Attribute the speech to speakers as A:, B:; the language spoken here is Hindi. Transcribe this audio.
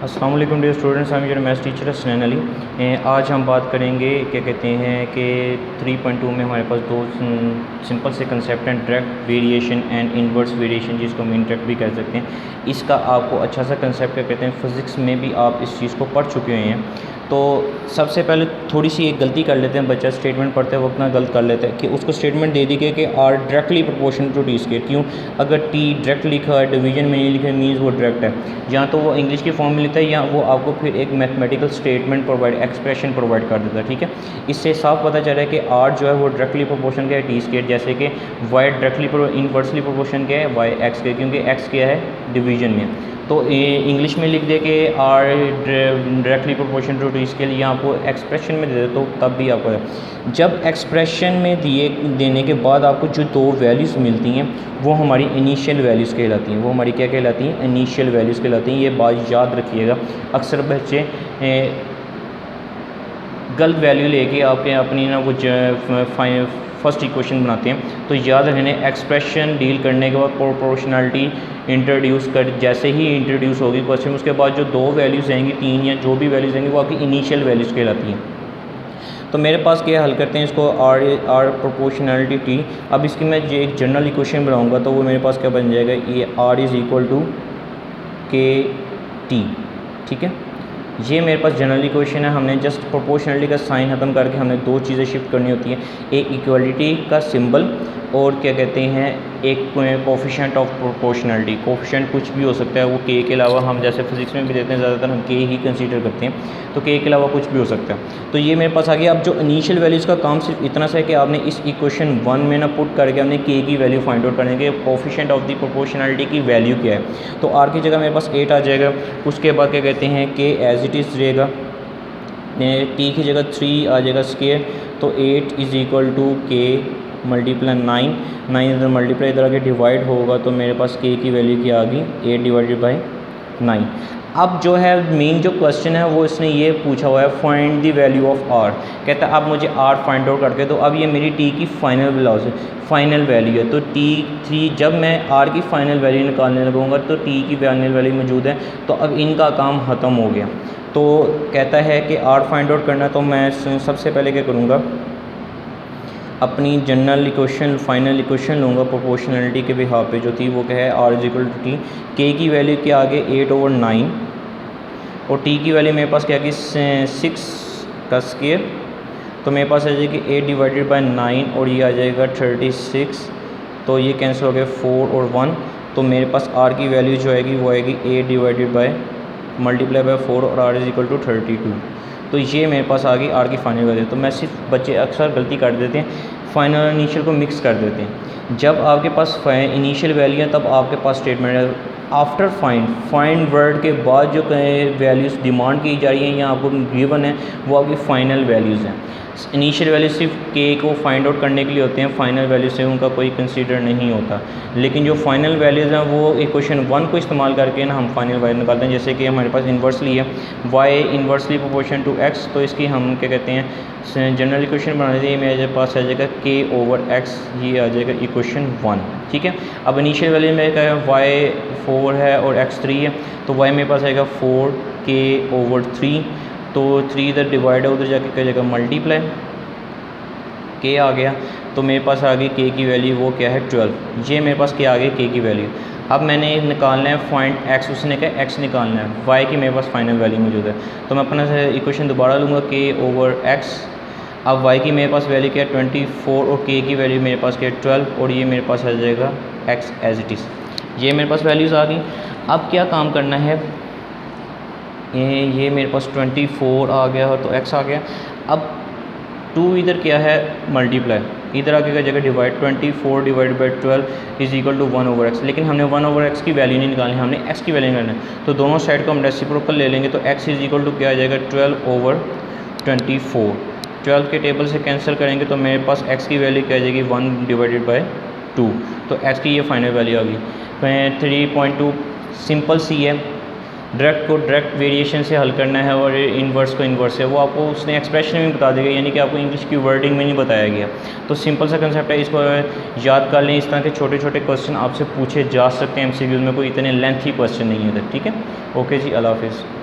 A: अस्सलाम वालेकुम dear students, I am your maths teacher Hasnain Ali. आज हम बात करेंगे क्या कहते हैं कि 3.2 में हमारे पास दो सिंपल से कंसेप्ट हैं, direct variation and inverse variation, जिसको हम इंटरेक्ट भी कह सकते हैं। इसका आपको अच्छा सा कंसेप्ट क्या कहते हैं, फ़िज़िक्स में भी आप इस चीज़ को पढ़ चुके हुए हैं। तो सबसे पहले थोड़ी सी एक गलती कर लेते हैं, बच्चा स्टेटमेंट पढ़ते वक्त ना गलत कर लेता है कि उसको स्टेटमेंट दे दी गई कि R directly proportional to T square. क्यों? अगर टी डायरेक्ट लिखा है, डिवीजन में नहीं लिखा है, मीन्स वो डायरेक्ट है। या तो वो इंग्लिश की फॉर्म में लेता है या वो आपको फिर एक मैथमेटिकल स्टेटमेंट एक्सप्रेशन प्रोवाइड कर देता है। ठीक है, इससे साफ पता चल रहा है कि आर जो है वो डायरेक्टली प्रोपोर्शनल क्या है, टी स्क्वायर। जैसे कि वाई डायरेक्टली इनवर्सली प्रोपोर्शन क्या है, वाई एक्स के, क्योंकि एक्स क्या है डिवीजन में। तो इंग्लिश में लिख दे के R directly proportion to T square, या आपको एक्सप्रेशन में दे दे तो तब भी आपको, जब एक्सप्रेशन में देने के बाद आपको जो दो वैल्यूज़ मिलती हैं वो हमारी इनिशियल वैल्यूज़ कहलाती हैं। वो हमारी क्या कहलाती हैं? इनिशियल वैल्यूज़ कहलाती हैं। ये बात याद रखिएगा। अक्सर बच्चे गलत वैल्यू लेके आपके अपनी ना वो फर्स्ट इक्वेशन बनाते हैं। तो याद रखने, एक्सप्रेशन डील करने के बाद प्रोपोर्शनलिटी इंट्रोड्यूस कर, जैसे ही इंट्रोड्यूस होगी क्वेश्चन, उसके बाद जो दो वैल्यूज़ आएंगी, तीन या जो भी वैल्यूज़ आएंगी, वो आपकी इनिशियल वैल्यूज़ कहलाती हैं। तो मेरे पास क्या हल करते हैं इसको, आर प्रोपोर्शनलिटी टी। अब इसकी मैं जो एक जनरल इक्वेशन बनाऊंगा तो वो मेरे पास क्या बन जाएगा, ये आर इज़ इक्वल टू के टी। ठीक है, ये मेरे पास जनरल इक्वेशन है। हमने जस्ट प्रोपोर्शनलिटी का साइन ख़त्म करके हमने दो चीज़ें शिफ्ट करनी होती हैं, एक इक्वलिटी का सिंबल और क्या कहते हैं, एक कोफिशिएंट ऑफ प्रोपोर्शनलिटी। कोफिशिएंट कुछ भी हो सकता है, वो के अलावा हम जैसे फिजिक्स में भी देते हैं, ज़्यादातर हम के ही कंसीडर करते हैं, तो के अलावा कुछ भी हो सकता है। तो ये मेरे पास आ गया। अब जो इनिशियल वैल्यूज़ का काम सिर्फ इतना सा है कि आपने इस इक्वेशन 1 में ना पुट करके हमने के की वैल्यू फाइंड आउट करने के, कोफिशिएंट ऑफ द प्रोपोर्शनलिटी की वैल्यू क्या है। तो आर की जगह मेरे पास 8 आ जाएगा। उसके बाद क्या कहते हैं, के एज इट इज़ रहेगा, टी की जगह 3 आ जाएगा स्क्वायर। तो 8 इज़ इक्वल टू के मल्टीप्लाई 9 इधर मल्टीप्लाई इधर आके डिवाइड होगा, तो मेरे पास के की वैल्यू क्या आ गई, 8 डिवाइडेड बाई 9। अब जो है मेन जो क्वेश्चन है वो इसने ये पूछा हुआ है, find the value of R. कहता है अब मुझे आर फाइंड आउट करके दो। अब ये मेरी टी की फाइनल वैल्यू है, तो टी 3, जब मैं आर की फ़ाइनल वैल्यू निकालने लगूंगा तो टी की फाइनल वैल्यू मौजूद है। तो अब इनका काम ख़त्म हो गया। तो कहता है कि आर फाइंड आउट करना, तो मैं सबसे पहले क्या करूँगा, अपनी जनरल इक्वेशन फाइनल इक्वेशन लूँगा प्रोपोर्शनलिटी के बिहाफ पे, जो थी वो क्या है, R is equal to T. K की वैल्यू के आगे 8/9 और टी की वैल्यू मेरे पास क्या आ गई, 6 का स्क्वायर। तो मेरे पास आ जाएगी 8 डिवाइडेड बाई 9 और ये आ जाएगा 36। तो ये कैंसिल हो गया 4 और 1। तो मेरे पास आर की वैल्यू जो आएगी वो आएगी 8 डिवाइडेड बाई मल्टीप्लाई बाई 4 और आर इज इक्वल टू 32। तो ये मेरे पास आ गई आर की फाइनल वैल्यू। तो मैं सिर्फ, बच्चे अक्सर गलती कर देते हैं, फाइनल और इनिशियल को मिक्स कर देते हैं। जब आपके पास इनिशियल वैल्यू है तब आपके पास स्टेटमेंट है, आफ्टर फाइंड वर्ड के बाद जो वैल्यूज़ डिमांड की जा रही हैं या आपको गिवन है वो आपकी फ़ाइनल वैल्यूज़ हैं। इनिशियल वैल्यू सिर्फ के को फाइंड आउट करने के लिए होते हैं, फाइनल वैल्यू से उनका कोई कंसीडर नहीं होता। लेकिन जो फाइनल वैल्यूज़ हैं वो इक्वेशन 1 को इस्तेमाल करके ना हम फाइनल वैल्यू निकालते हैं। जैसे कि हमारे पास इन्वर्सली है, Y inversely proportion to X, तो इसकी हम क्या कहते हैं, जनरल इक्वेशन बना देते हैं। मेरे पास आ जाएगा के ओवर एक्स, ये आ जाएगा इक्वेशन 1। ठीक है, अब इनिशियल वैल्यू में क्या है, वाई 4 है और एक्स 3 है, तो वाई मेरे पास आएगा 4 के ओवर 3। तो 3 इधर डिवाइड है, उधर जाके क्या जाएगा मल्टीप्लाई, के आ गया। तो मेरे पास आ गई के की वैल्यू, वो क्या है 12। ये मेरे पास क्या आ गई, के की वैल्यू। अब मैंने निकालना है फाइंड एक्स, उसने कहा एक्स निकालना है, वाई की मेरे पास फाइनल वैल्यू मौजूद है। तो मैं अपना इक्वेशन दोबारा लूँगा, के ओवर एक्स। अब वाई की मेरे पास वैल्यू क्या है 24 और के की वैल्यू मेरे पास क्या है 12 और ये मेरे पास आ जाएगा एक्स एज इट इज़। ये मेरे पास वैल्यूज़ आ गई। अब क्या काम करना है, ये मेरे पास 24 आ गया और तो एक्स आ गया। अब 2 इधर क्या है मल्टीप्लाई, इधर आगे का जगह divide, 24 divide by 12 is equal to 1 over X. लेकिन हमने 1 ओवर एक्स की वैल्यू नहीं निकालनी, हमने एक्स की वैल्यू निकालनी है। तो दोनों साइड को हम रेसिप्रोकल ले लेंगे, तो एक्स इज इक्वल टू क्या आ जाएगा 12 ओवर 24। 12 के टेबल से कैंसिल करेंगे तो मेरे पास एक्स की वैल्यू क्या आ जाएगी 1 डिवाइडेड बाई 2। तो एक्स की ये फाइनल वैल्यू आ गई। 3.2 सिंपल सी है, डायरेक्ट को डायरेक्ट वेरिएशन से हल करना है और इन्वर्स को इन्वर्स है, वो आपको उसने एक्सप्रेशन में बता देगा, यानी कि आपको इंग्लिश की वर्डिंग में नहीं बताया गया। तो सिंपल सा कंसेप्ट है, इसको याद कर लें। इस तरह के छोटे छोटे क्वेश्चन आपसे पूछे जा सकते हैं एमसीक्यूज़ में, कोई इतने लेंथी क्वेश्चन नहीं है। ठीक है, ओके जी, अल्लाह हाफिज़।